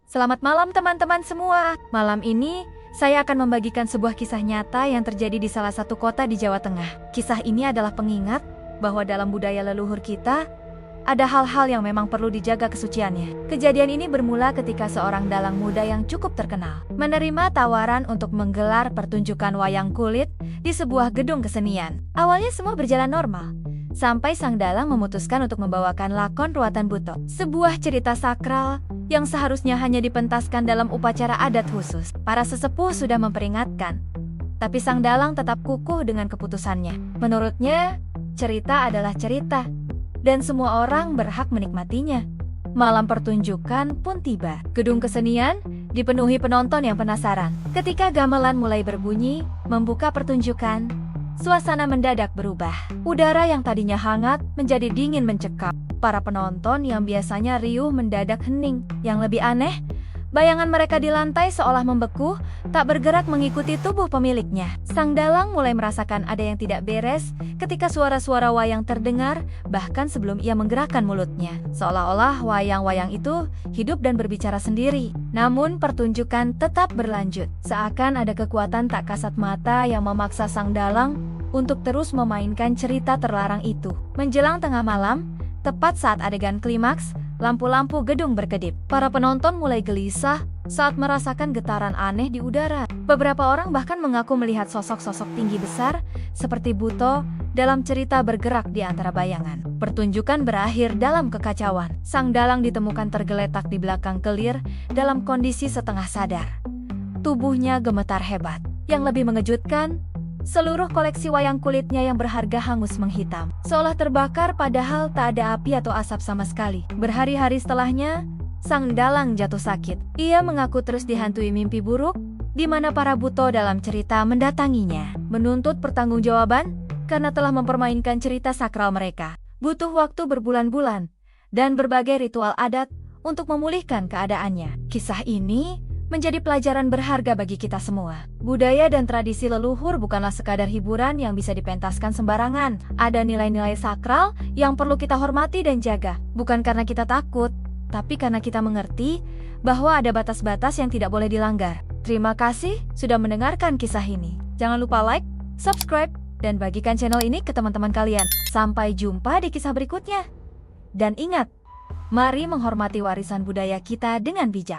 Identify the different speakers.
Speaker 1: Selamat malam teman-teman semua. Malam ini, saya akan membagikan sebuah kisah nyata yang terjadi di salah satu kota di Jawa Tengah. Kisah ini adalah pengingat bahwa dalam budaya leluhur kita, ada hal-hal yang memang perlu dijaga kesuciannya. Kejadian ini bermula ketika seorang dalang muda yang cukup terkenal menerima tawaran untuk menggelar pertunjukan wayang kulit di sebuah gedung kesenian. Awalnya semua berjalan normal, sampai sang dalang memutuskan untuk membawakan lakon Ruatan Buto, sebuah cerita sakral yang seharusnya hanya dipentaskan dalam upacara adat khusus. Para sesepuh sudah memperingatkan, tapi sang dalang tetap kukuh dengan keputusannya. Menurutnya, cerita adalah cerita, dan semua orang berhak menikmatinya. Malam pertunjukan pun tiba. Gedung kesenian dipenuhi penonton yang penasaran. Ketika gamelan mulai berbunyi, membuka pertunjukan, suasana mendadak berubah. Udara yang tadinya hangat menjadi dingin mencekam. Para penonton yang biasanya riuh mendadak hening. Yang lebih aneh, bayangan mereka di lantai seolah membeku, tak bergerak mengikuti tubuh pemiliknya. Sang dalang mulai merasakan ada yang tidak beres ketika suara-suara wayang terdengar, bahkan sebelum ia menggerakkan mulutnya. Seolah-olah wayang-wayang itu hidup dan berbicara sendiri. Namun pertunjukan tetap berlanjut. Seakan ada kekuatan tak kasat mata yang memaksa sang dalang untuk terus memainkan cerita terlarang itu. Menjelang tengah malam, tepat saat adegan klimaks, lampu-lampu gedung berkedip. Para penonton mulai gelisah saat merasakan getaran aneh di udara. Beberapa orang bahkan mengaku melihat sosok-sosok tinggi besar seperti Buto dalam cerita bergerak di antara bayangan. Pertunjukan berakhir dalam kekacauan. Sang dalang ditemukan tergeletak di belakang kelir dalam kondisi setengah sadar. Tubuhnya gemetar hebat. Yang lebih mengejutkan, seluruh koleksi wayang kulitnya yang berharga hangus menghitam, seolah terbakar padahal tak ada api atau asap sama sekali. Berhari-hari setelahnya, sang dalang jatuh sakit. Ia mengaku terus dihantui mimpi buruk, di mana para Buto dalam cerita mendatanginya, menuntut pertanggungjawaban karena telah mempermainkan cerita sakral mereka. Butuh waktu berbulan-bulan dan berbagai ritual adat untuk memulihkan keadaannya. Kisah ini menjadi pelajaran berharga bagi kita semua. Budaya dan tradisi leluhur bukanlah sekadar hiburan yang bisa dipentaskan sembarangan. Ada nilai-nilai sakral yang perlu kita hormati dan jaga. Bukan karena kita takut, tapi karena kita mengerti bahwa ada batas-batas yang tidak boleh dilanggar. Terima kasih sudah mendengarkan kisah ini. Jangan lupa like, subscribe, dan bagikan channel ini ke teman-teman kalian. Sampai jumpa di kisah berikutnya. Dan ingat, mari menghormati warisan budaya kita dengan bijak.